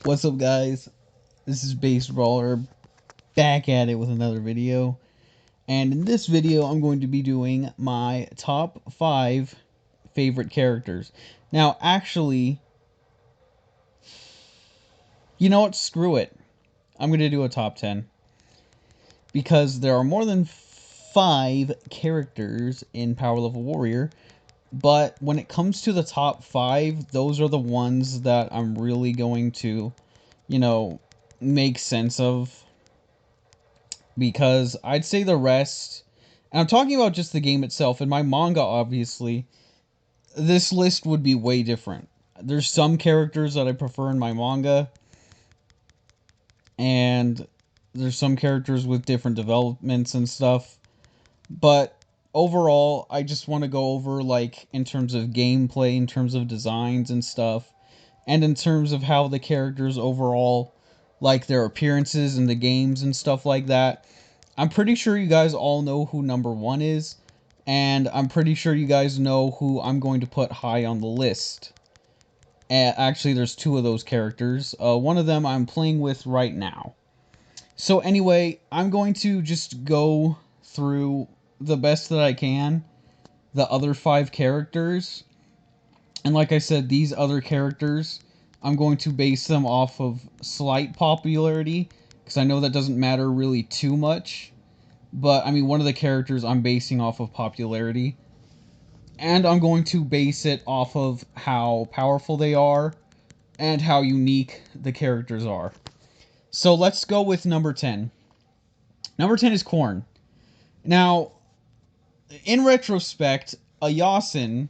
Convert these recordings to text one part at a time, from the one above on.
What's up, guys? This is Base Brawler, back at it with another video. And in this video, I'm going to be doing my top 5 favorite characters. Now, actually, you know what? Screw it. I'm going to do a top 10. Because there are more than 5 characters in Power Level Warrior. But when it comes to the top 5, those are the ones that I'm really going to, make sense of. Because I'd say the rest, and I'm talking about just the game itself, and my manga, obviously, this list would be way different. There's some characters that I prefer in my manga, and there's some characters with different developments and stuff, but overall, I just want to go over, like, in terms of gameplay, in terms of designs and stuff, and in terms of how the characters overall, like, their appearances in the games and stuff like that. I'm pretty sure you guys all know who number 1 is, and I'm pretty sure you guys know who I'm going to put high on the list. Actually, there's 2 of those characters. One of them I'm playing with right now. So anyway, I'm going to just go through the best that I can, the other 5 characters. And like I said, these other characters, I'm going to base them off of slight popularity, because I know that doesn't matter really too much. But, I mean, one of the characters I'm basing off of popularity. And I'm going to base it off of how powerful they are and how unique the characters are. So let's go with number 10. Number 10 is Corn. Now, in retrospect, a Yasin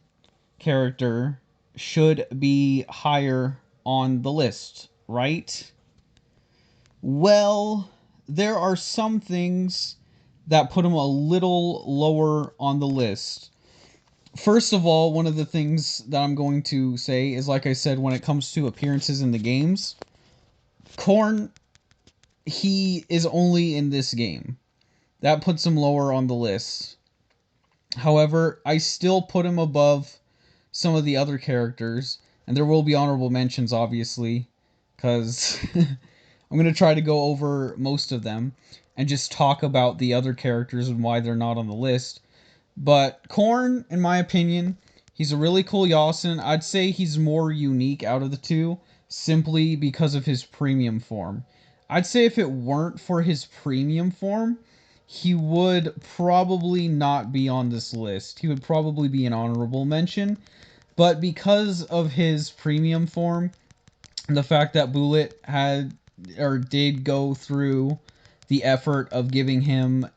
character should be higher on the list, right? Well, there are some things that put him a little lower on the list. First of all, one of the things that I'm going to say is, like I said, when it comes to appearances in the games, Corn, he is only in this game. That puts him lower on the list. However, I still put him above some of the other characters, and there will be honorable mentions, obviously, because I'm going to try to go over most of them and just talk about the other characters and why they're not on the list. But Corn, in my opinion, he's a really cool Yasin. I'd say he's more unique out of the 2, simply because of his premium form. I'd say if it weren't for his premium form, he would probably not be on this list. He would probably be an honorable mention. But because of his premium form, and the fact that Bullet had, or did go through the effort of giving him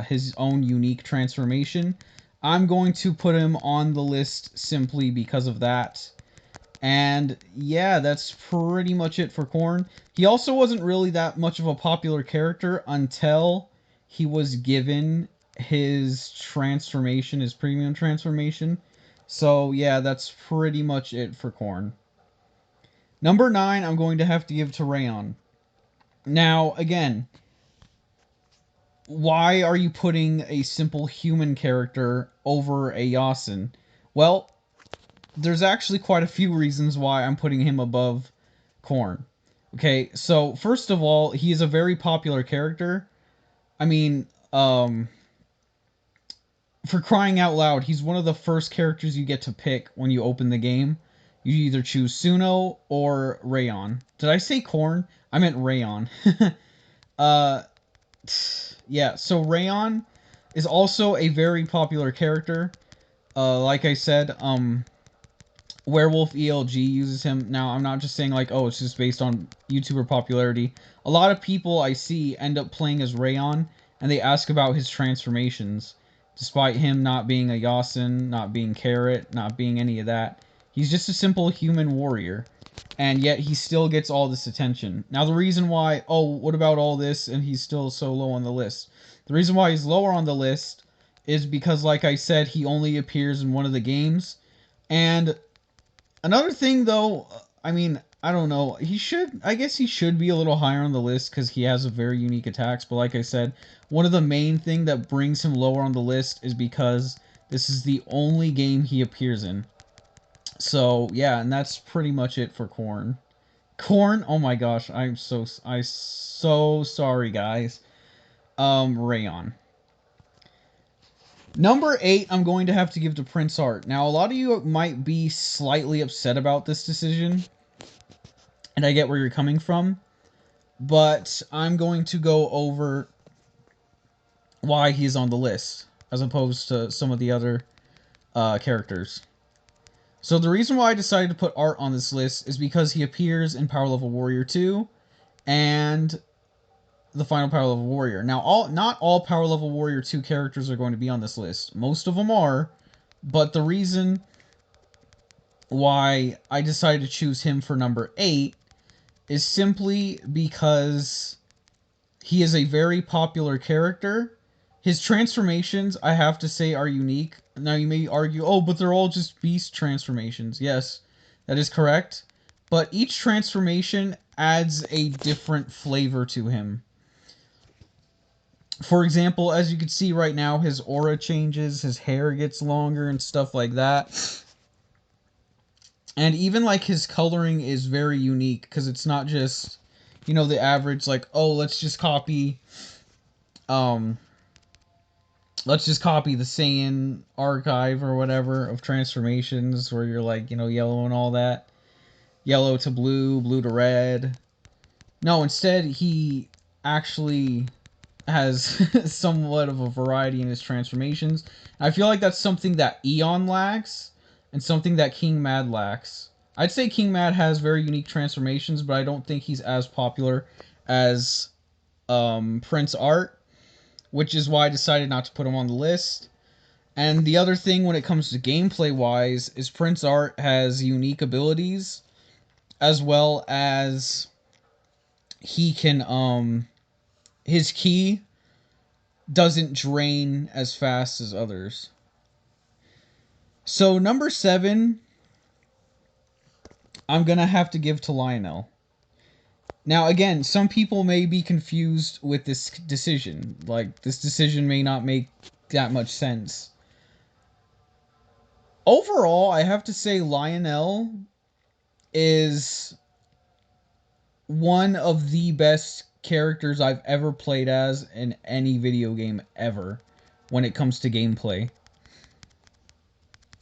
his own unique transformation, I'm going to put him on the list simply because of that. And yeah, that's pretty much it for Corn. He also wasn't really that much of a popular character until he was given his transformation, his premium transformation. So yeah, that's pretty much it for Corn. Number 9, I'm going to have to give to Rayon. Now, again, why are you putting a simple human character over a Yasin? Well, there's actually quite a few reasons why I'm putting him above Corn. Okay, so first of all, he is a very popular character. I mean, for crying out loud, he's one of the first characters you get to pick when you open the game. You either choose Suno or Rayon. Did I say Corn? I meant Rayon. uh, yeah, so Rayon is also a very popular character. Like I said, Werewolf ELG uses him. Now, I'm not just saying, like, oh, it's just based on YouTuber popularity. A lot of people I see end up playing as Rayon, and they ask about his transformations. Despite him not being a Yasin, not being Carrot, not being any of that. He's just a simple human warrior. And yet he still gets all this attention. Now, the reason why, oh, what about all this, and he's still so low on the list? The reason why he's lower on the list is because, like I said, he only appears in one of the games. And another thing, though, I mean, I don't know. I guess he should be a little higher on the list because he has a very unique attacks. But like I said, one of the main thing that brings him lower on the list is because this is the only game he appears in. So, yeah, and that's pretty much it for Corn. Corn. Oh my gosh, I'm so sorry, guys. Rayon. Number 8, I'm going to have to give to Prince Art. Now, a lot of you might be slightly upset about this decision, and I get where you're coming from, but I'm going to go over why he's on the list, as opposed to some of the other characters. So the reason why I decided to put Art on this list is because he appears in Power Level Warrior 2 and the final Power Level Warrior. Now, not all Power Level Warrior 2 characters are going to be on this list. Most of them are, but the reason why I decided to choose him for number 8 is simply because he is a very popular character. His transformations, I have to say, are unique. Now, you may argue, oh, but they're all just beast transformations. Yes, that is correct. But each transformation adds a different flavor to him. For example, as you can see right now, his aura changes, his hair gets longer and stuff like that. And even, like, his coloring is very unique, because it's not just, you know, the average, like, oh, let's just copy the Saiyan archive or whatever of transformations where you're like, you know, yellow and all that. Yellow to blue, blue to red. No, instead he actually has somewhat of a variety in his transformations. I feel like that's something that Eon lacks and something that King Mad lacks. I'd say King Mad has very unique transformations, but I don't think he's as popular as Prince Art, which is why I decided not to put him on the list. And the other thing when it comes to gameplay wise is Prince Art has unique abilities, as well as he can his ki doesn't drain as fast as others. So number 7, I'm gonna have to give to Lionel. Now, again, some people may be confused with this decision. Like, this decision may not make that much sense. Overall, I have to say Lionel is one of the best characters I've ever played as in any video game ever when it comes to gameplay.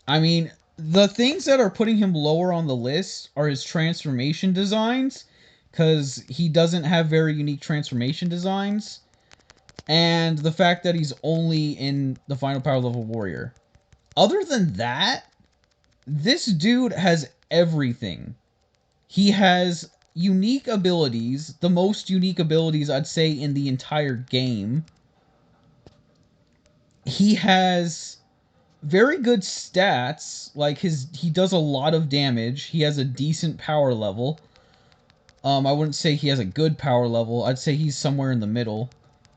I mean, the things that are putting him lower on the list are his transformation designs, because he doesn't have very unique transformation designs, and the fact that he's only in the final Power Level Warrior. Other than that, this dude has everything. He has unique abilities, the most unique abilities I'd say in the entire game. He has very good stats, like he does a lot of damage. He has a decent power level. I wouldn't say he has a good power level. I'd say he's somewhere in the middle.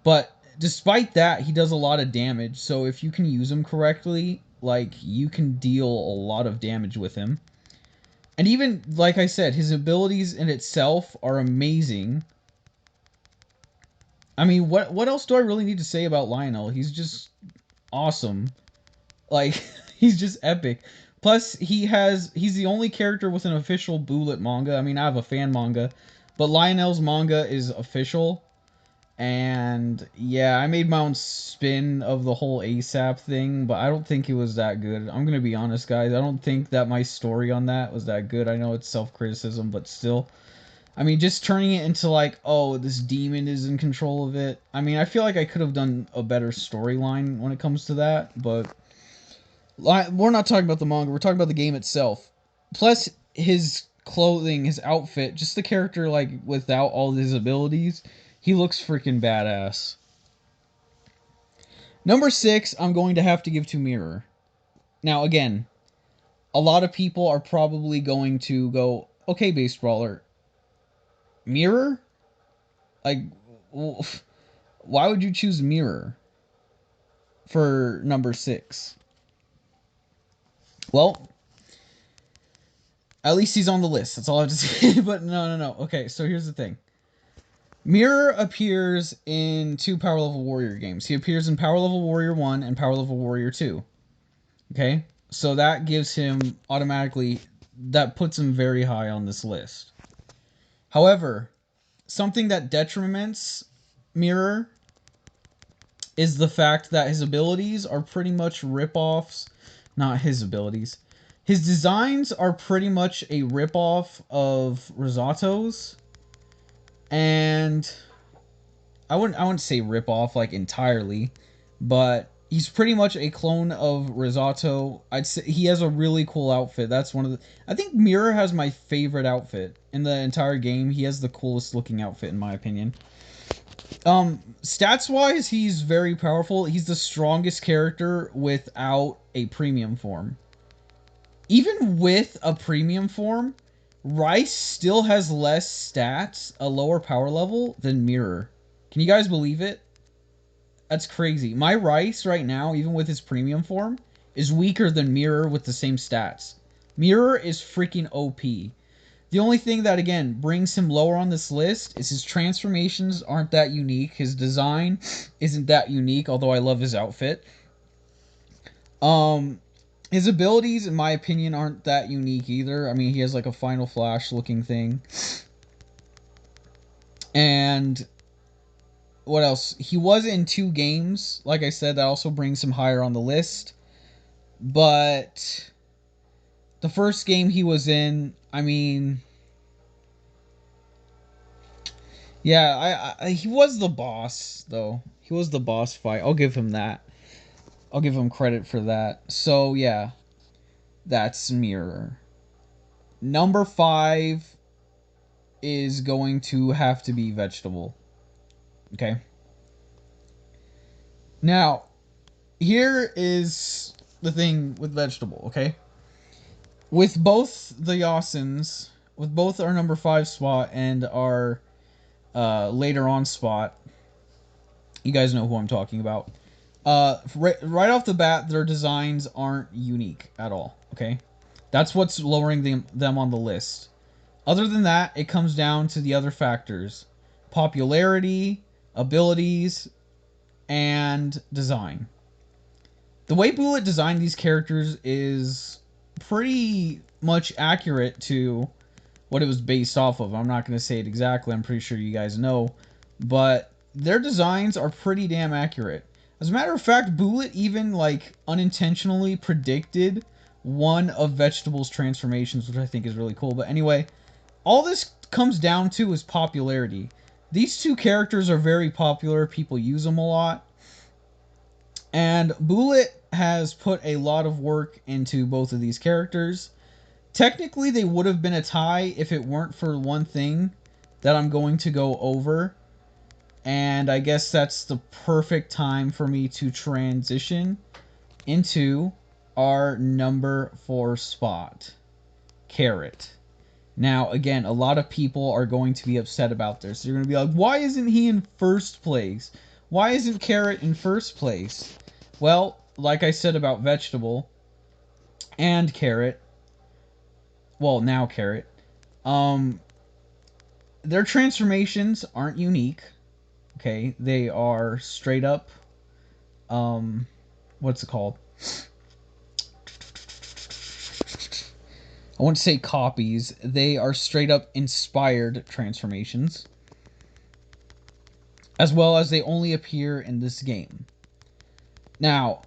But despite that, he does a lot of damage. So if you can use him correctly, like, you can deal a lot of damage with him. And even, like I said, his abilities in itself are amazing. I mean, what else do I really need to say about Lionel? He's just awesome. Like, he's just epic. Plus, he's the only character with an official Bullet manga. I mean, I have a fan manga, but Lionel's manga is official. And yeah, I made my own spin of the whole ASAP thing, but I don't think it was that good. I'm gonna be honest, guys. I don't think that my story on that was that good. I know it's self-criticism, but still. I mean, just turning it into like, oh, this demon is in control of it. I mean, I feel like I could have done a better storyline when it comes to that, but we're not talking about the manga. We're talking about the game itself. Plus, his clothing, his outfit, just the character, like, without all his abilities, he looks freaking badass. Number 6, I'm going to have to give to Mirror. Now, again, a lot of people are probably going to go, okay, Baseballer, Mirror? Like, why would you choose Mirror for number 6? Well, at least he's on the list. That's all I have to say. But no. Okay, so here's the thing. Mirror appears in 2 Power Level Warrior games. He appears in Power Level Warrior 1 and Power Level Warrior 2. Okay? So that gives him automatically... That puts him very high on this list. However, something that detriments Mirror is the fact that his abilities are pretty much rip-offs. Not his abilities. His designs are pretty much a rip-off of Risotto's. And I wouldn't say rip-off like entirely, but he's pretty much a clone of Risotto. I'd say he has a really cool outfit. That's one of the... I think Mirror has my favorite outfit in the entire game. He has the coolest looking outfit in my opinion. Stats wise, he's very powerful. He's the strongest character without a premium form. Even with a premium form, Rice still has less stats, a lower power level, than Mirror. Can you guys believe it? That's crazy. My Rice right now, even with his premium form, is weaker than Mirror with the same stats. Mirror is freaking OP. The only thing that, again, brings him lower on this list is his transformations aren't that unique. His design isn't that unique, although I love his outfit. His abilities, in my opinion, aren't that unique either. I mean, he has like a Final Flash looking thing. And what else? He was in 2 games. Like I said, that also brings him higher on the list. But the first game he was in, I mean... Yeah, he was the boss, though. He was the boss fight. I'll give him that. I'll give him credit for that. So, yeah. That's Mirror. Number 5 is going to have to be Vegetable. Okay? Now, here is the thing with Vegetable, okay? With both the Yasins, with both our number 5 spot and our later on spot, you guys know who I'm talking about. Right off the bat, their designs aren't unique at all, okay? That's what's lowering them on the list. Other than that, it comes down to the other factors. Popularity, abilities, and design. The way Bullet designed these characters is pretty much accurate to what it was based off of. I'm not going to say it exactly. I'm pretty sure you guys know. But their designs are pretty damn accurate. As a matter of fact, Bullet even like unintentionally predicted one of Vegetable's transformations, which I think is really cool. But anyway, all this comes down to is popularity. These 2 characters are very popular. People use them a lot. And Bullet has put a lot of work into both of these characters. Technically, they would have been a tie if it weren't for one thing that I'm going to go over. And I guess that's the perfect time for me to transition into our number 4 spot, Carrot. Now, again, a lot of people are going to be upset about this. They're going to be like, why isn't he in first place? Why isn't Carrot in first place? Well, like I said about Vegetable and Carrot, well, now Carrot, their transformations aren't unique. Okay, they are straight up, what's it called? I wouldn't say copies. They are straight up inspired transformations. As well as they only appear in this game. Now,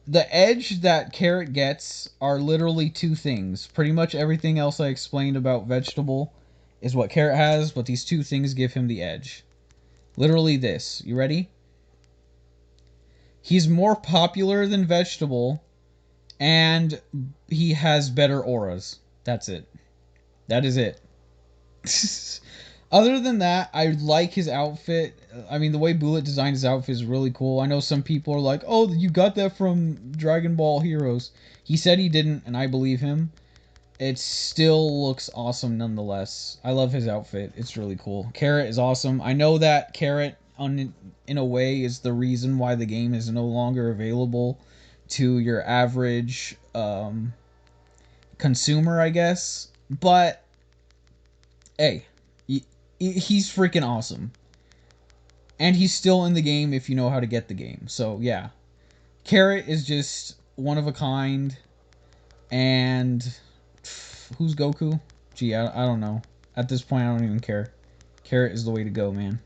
the edge that Carrot gets are literally 2 things. Pretty much everything else I explained about Vegetable is what Carrot has, but these 2 things give him the edge. Literally this. You ready? He's more popular than Vegetable, and he has better auras. That's it. That is it. Other than that, I like his outfit. I mean, the way Bullet designed his outfit is really cool. I know some people are like, oh, you got that from Dragon Ball Heroes. He said he didn't, and I believe him. It still looks awesome nonetheless. I love his outfit. It's really cool. Carrot is awesome. I know that Carrot, in a way, is the reason why the game is no longer available to your average consumer, I guess. But, hey, he's freaking awesome. And he's still in the game if you know how to get the game. So, yeah. Carrot is just one of a kind. And who's Goku? Gee, I don't know. At this point, I don't even care. Carrot is the way to go, man.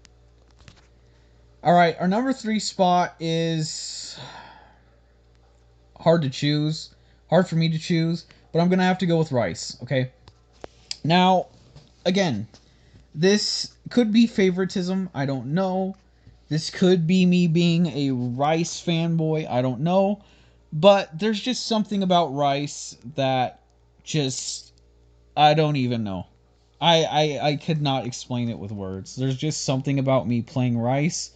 Alright, our number 3 spot is hard to choose. Hard for me to choose, but I'm going to have to go with Rice, okay? Now, again, this could be favoritism. I don't know. This could be me being a Rice fanboy. I don't know. But there's just something about Rice that just... I don't even know. I could not explain it with words. There's just something about me playing Rice.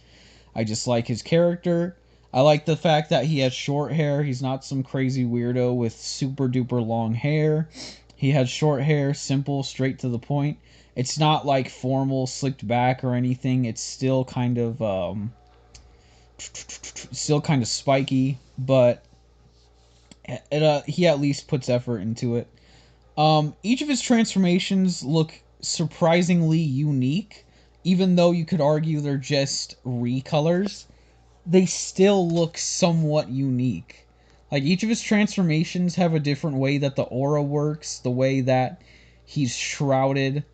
I just like his character. I like the fact that he has short hair. He's not some crazy weirdo with super duper long hair. He has short hair, simple, straight to the point. It's not like formal, slicked back or anything. It's still kind of spiky, but he at least puts effort into it. Each of his transformations look surprisingly unique, even though you could argue they're just recolors. They still look somewhat unique. Like, each of his transformations have a different way that the aura works, the way that he's shrouded.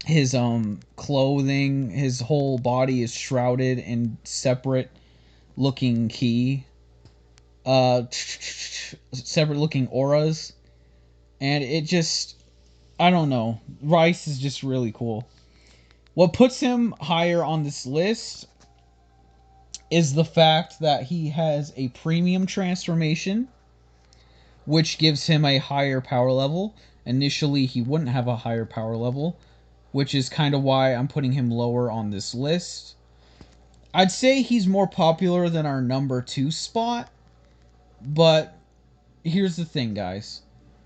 His clothing, his whole body is shrouded in separate looking separate looking auras. And it just, I don't know. Rice is just really cool. What puts him higher on this list is the fact that he has a premium transformation, which gives him a higher power level. Initially, he wouldn't have a higher power level, which is kind of why I'm putting him lower on this list. I'd say he's more popular than our number 2 spot, but here's the thing, guys.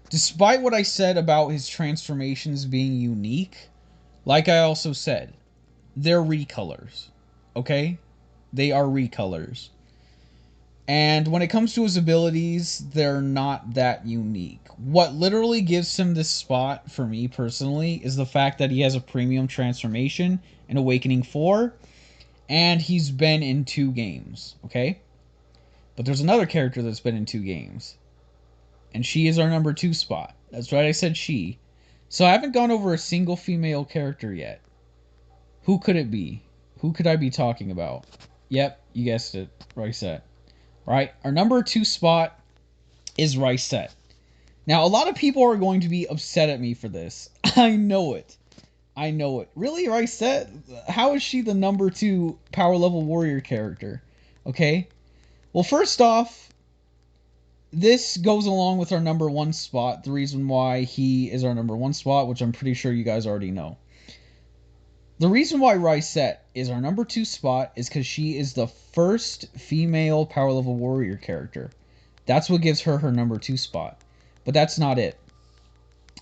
Despite what I said about his transformations being unique, like I also said, they're recolors, okay? They are recolors. And when it comes to his abilities, they're not that unique. What literally gives him this spot, for me personally, is the fact that he has a premium transformation in Awakening 4, and he's been in 2 games, okay? But there's another character that's been in 2 games, and she is our number 2 spot. That's right, I said she. So I haven't gone over a single female character yet. Who could it be? Who could I be talking about? Yep, you guessed it. Rysette. Right? Our number 2 spot is Rysette. Now, a lot of people are going to be upset at me for this. I know it. I know it. Really, Rysette? How is she the number 2 power level warrior character? Okay? Well, first off, this goes along with our number 1 spot. The reason why he is our number 1 spot, which I'm pretty sure you guys already know. The reason why Rysette is our number 2 spot is because she is the first female power level warrior character. That's what gives her her number 2 spot. But that's not it.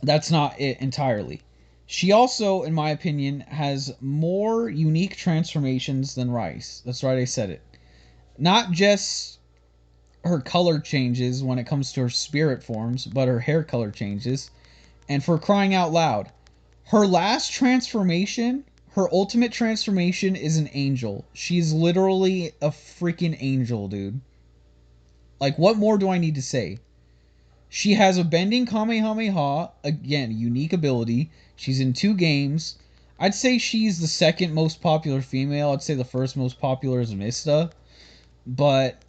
That's not it entirely. She also, in my opinion, has more unique transformations than Rice. That's right, I said it. Not just her color changes when it comes to her spirit forms, but her hair color changes. And for crying out loud, her last transformation, her ultimate transformation, is an angel. She's literally a freaking angel, dude. Like, what more do I need to say? She has a bending Kamehameha, again, unique ability. She's in 2 games. I'd say she's the second most popular female. I'd say the first most popular is Mista. But,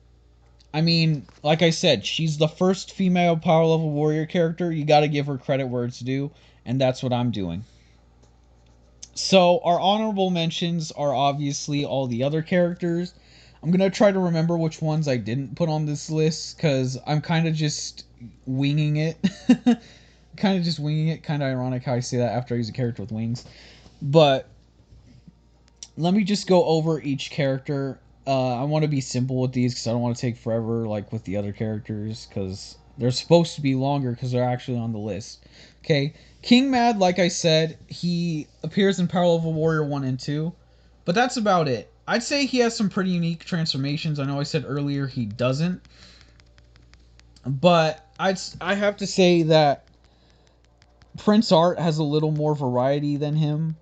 I mean, like I said, she's the first female power level warrior character. You gotta give her credit where it's due, and that's what I'm doing. So, our honorable mentions are obviously all the other characters. I'm going to try to remember which ones I didn't put on this list, because I'm kind of just winging it. Kind of ironic how I say that after I use a character with wings. But, let me just go over each character. I want to be simple with these, because I don't want to take forever, like with the other characters, because they're supposed to be longer, because they're actually on the list. Okay, King Mad, like I said, he appears in Power Level Warrior 1 and 2, but that's about it. I'd say he has some pretty unique transformations. I know I said earlier he doesn't, but I have to say that Prince Art has a little more variety than him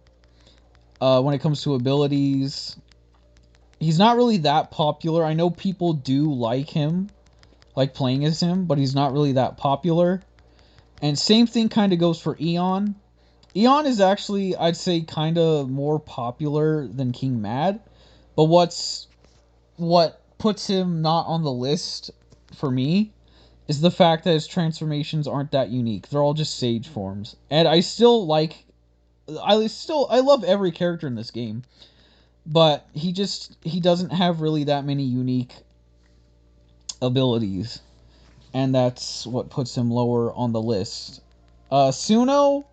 when it comes to abilities. He's not really that popular. I know people do like him, like playing as him, but he's not really that popular. And same thing kind of goes for Eon. Eon is actually, I'd say, kind of more popular than King Mad. But what puts him not on the list for me is the fact that his transformations aren't that unique. They're all just sage forms. And I love every character in this game, but he doesn't have really that many unique abilities, and that's what puts him lower on the list. Suno,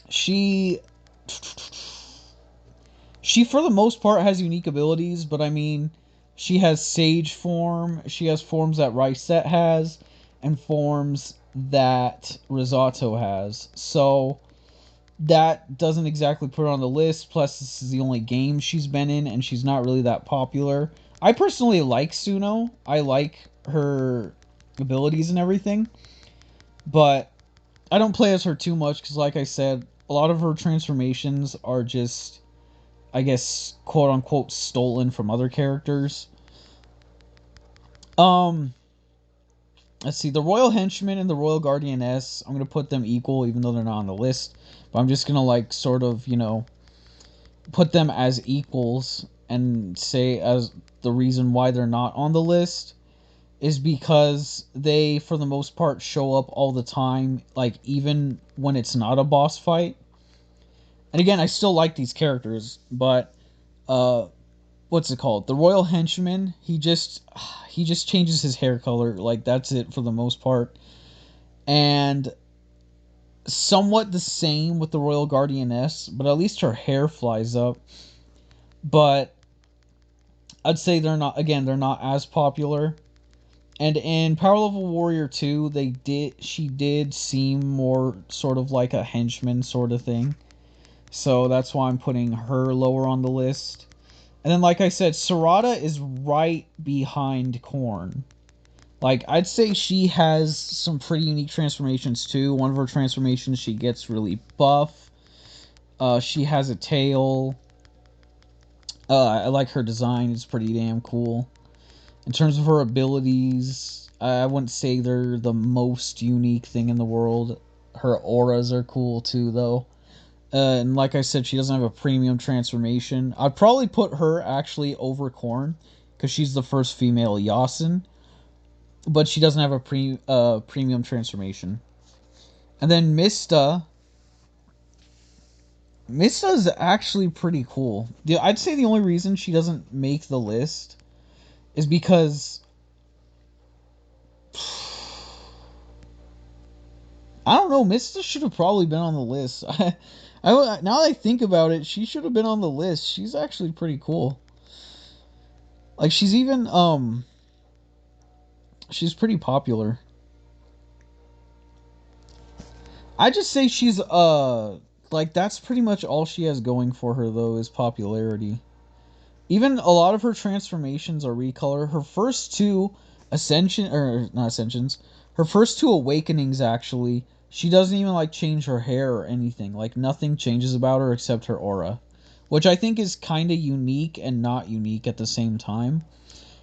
she she for the most part has unique abilities, but I mean, she has Sage form, she has forms that Ryset has, and forms that Risotto has. So that doesn't exactly put her on the list. Plus, this is the only game she's been in, and she's not really that popular. I personally like Suno. I like her abilities and everything, but I don't play as her too much because, like I said, a lot of her transformations are just, I guess, quote unquote, stolen from other characters. Um, let's see, the Royal Henchman and the Royal Guardianess, I'm gonna put them equal, even though they're not on the list. But I'm just gonna like sort of, put them as equals and say as the reason why they're not on the list is because they, for the most part, show up all the time, like even when it's not a boss fight. And again, I still like these characters, but uh, what's it called? The Royal Henchman. He just changes his hair color. Like that's it for the most part, and somewhat the same with the Royal Guardianess, but at least her hair flies up. But I'd say they're not as popular. And in Power Level Warrior 2, she did seem more sort of like a henchman sort of thing. So that's why I'm putting her lower on the list. And then like I said, Sarada is right behind Korn. Like I'd say she has some pretty unique transformations too. One of her transformations, she gets really buff. She has a tail. I like her design. It's pretty damn cool. In terms of her abilities, I wouldn't say they're the most unique thing in the world. Her auras are cool too, though. And like I said, she doesn't have a premium transformation. I'd probably put her actually over Korn because she's the first female Yasin, but she doesn't have a premium transformation. And then Mista. Mista is actually pretty cool. I'd say the only reason she doesn't make the list is because I don't know. Mista should have probably been on the list. Now that I think about it, she should have been on the list. She's actually pretty cool. Like she's pretty popular. I just say she's like that's pretty much all she has going for her though is popularity. Even a lot of her transformations are recolor. Her first two ascension or not ascensions, her first two awakenings actually, she doesn't even like change her hair or anything. Like nothing changes about her except her aura, which I think is kind of unique and not unique at the same time.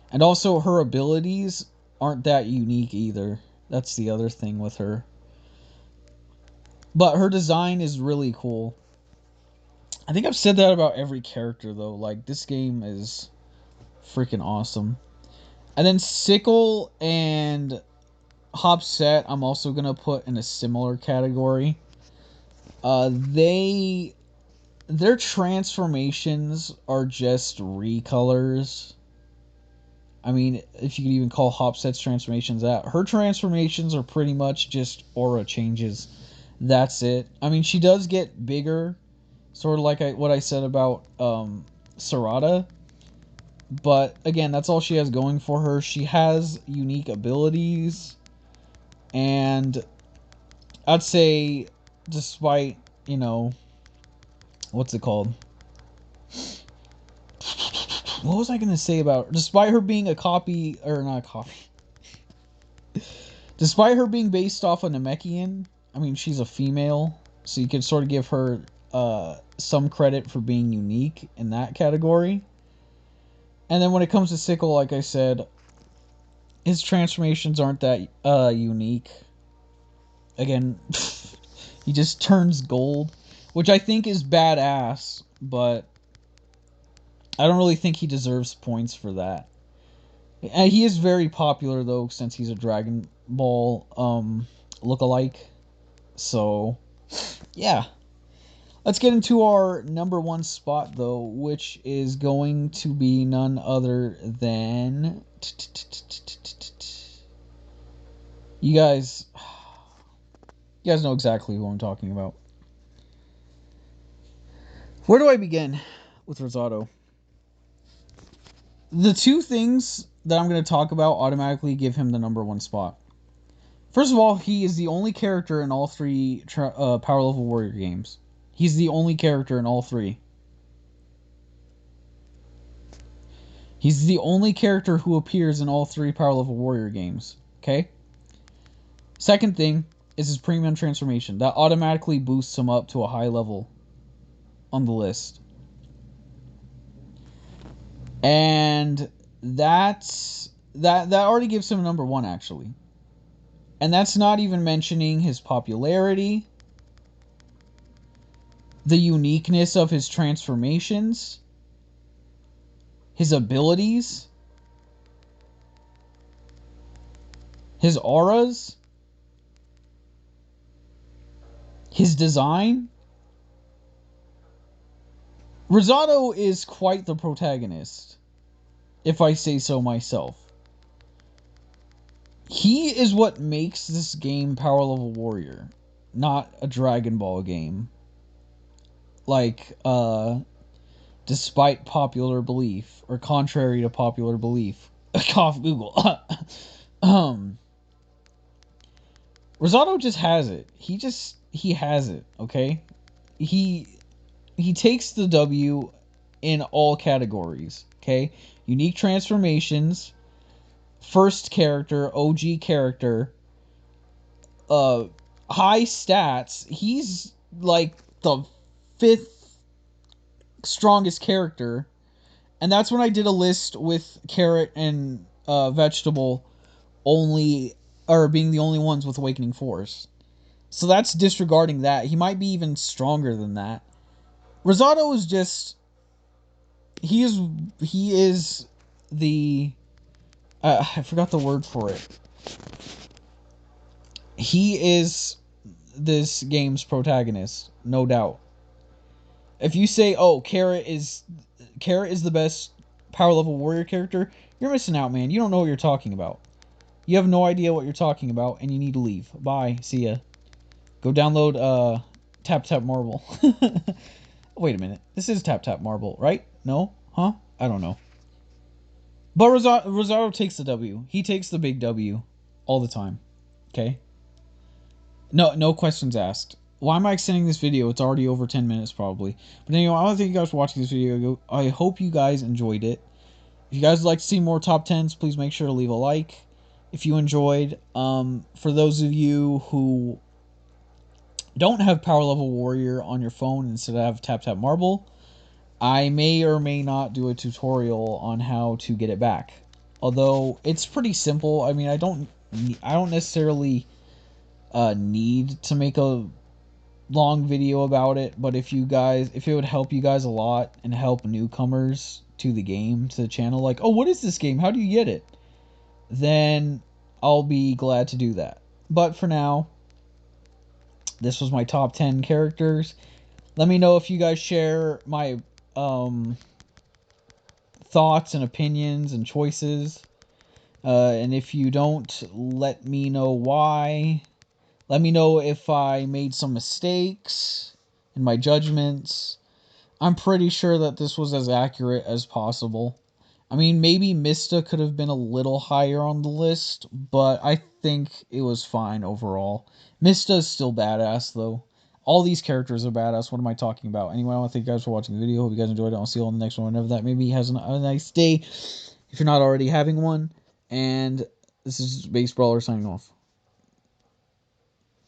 And also her abilities aren't that unique either. That's the other thing with her. But her design is really cool. I think I've said that about every character though. Like this game is freaking awesome. And then Sickle and Hopset, I'm also gonna put in a similar category. Their transformations are just recolors. I mean, if you could even call Hopset's transformations that. Her transformations are pretty much just aura changes. That's it. I mean, she does get bigger, sort of like what I said about Sarada. But again, that's all she has going for her. She has unique abilities, and I'd say, despite what's it called? What was I gonna say about her? Despite her being a copy or not a copy, despite her being based off a Namekian, I mean she's a female, so you could sort of give her some credit for being unique in that category. And then when it comes to Sickle, like I said, his transformations aren't that unique. Again, He just turns gold, which I think is badass, but I don't really think he deserves points for that. He is very popular though, since he's a Dragon Ball lookalike. So yeah. Let's get into our number one spot though, which is going to be none other than you guys know exactly who I'm talking about. Where do I begin with Rosado? The two things that I'm going to talk about automatically give him the number one spot. First of all, he is the only character in all three Power Level Warrior games. He's the only character in all three. He's the only character who appears in all three Power Level Warrior games. Okay? Second thing is his premium transformation. That automatically boosts him up to a high level on the list. And that already gives him number one, actually. And that's not even mentioning his popularity, the uniqueness of his transformations, his abilities, his auras, his design. Rosado is quite the protagonist, if I say so myself. He is what makes this game Power Level Warrior, not a Dragon Ball game. Like, despite popular belief, or contrary to popular belief. Cough Google. Rosado just has it. He has it, okay? He takes the W in all categories, okay? Unique transformations, first character, OG character, high stats. He's like the fifth strongest character, and that's when I did a list with Carrot and Vegetable only, or being the only ones with Awakening Force. So that's disregarding that. He might be even stronger than that. Rosado is just he is the I forgot the word for it. He is this game's protagonist, no doubt. If you say, "Oh, Carrot is the best Power Level Warrior character," you're missing out, man. You don't know what you're talking about. You have no idea what you're talking about, and you need to leave. Bye. See ya. Go download Tap Tap Marble. Wait a minute. This is Tap Tap Marble, right? No? Huh? I don't know. But Rosado takes the W. He takes the big W all the time. Okay? No questions asked. Why am I extending this video? It's already over 10 minutes probably. But anyway, I want to thank you guys for watching this video. I hope you guys enjoyed it. If you guys would like to see more top 10s, please make sure to leave a like. If you enjoyed, for those of you who don't have Power Level Warrior on your phone instead of Tap Tap Marble, I may or may not do a tutorial on how to get it back. Although it's pretty simple. I mean, I don't necessarily need to make a long video about it, but if it would help you guys a lot and help newcomers to the game, to the channel, like, oh, what is this game? How do you get it? Then I'll be glad to do that. But for now, this was my top 10 characters. Let me know if you guys share my thoughts and opinions and choices. And if you don't, let me know why. Let me know if I made some mistakes in my judgments. I'm pretty sure that this was as accurate as possible. I mean, maybe Mista could have been a little higher on the list, but I think it was fine overall. Mista is still badass, though. All these characters are badass. What am I talking about? Anyway, I want to thank you guys for watching the video. Hope you guys enjoyed it. I'll see you on the next one, whenever that maybe has a nice day, if you're not already having one. And this is Base Brawler signing off.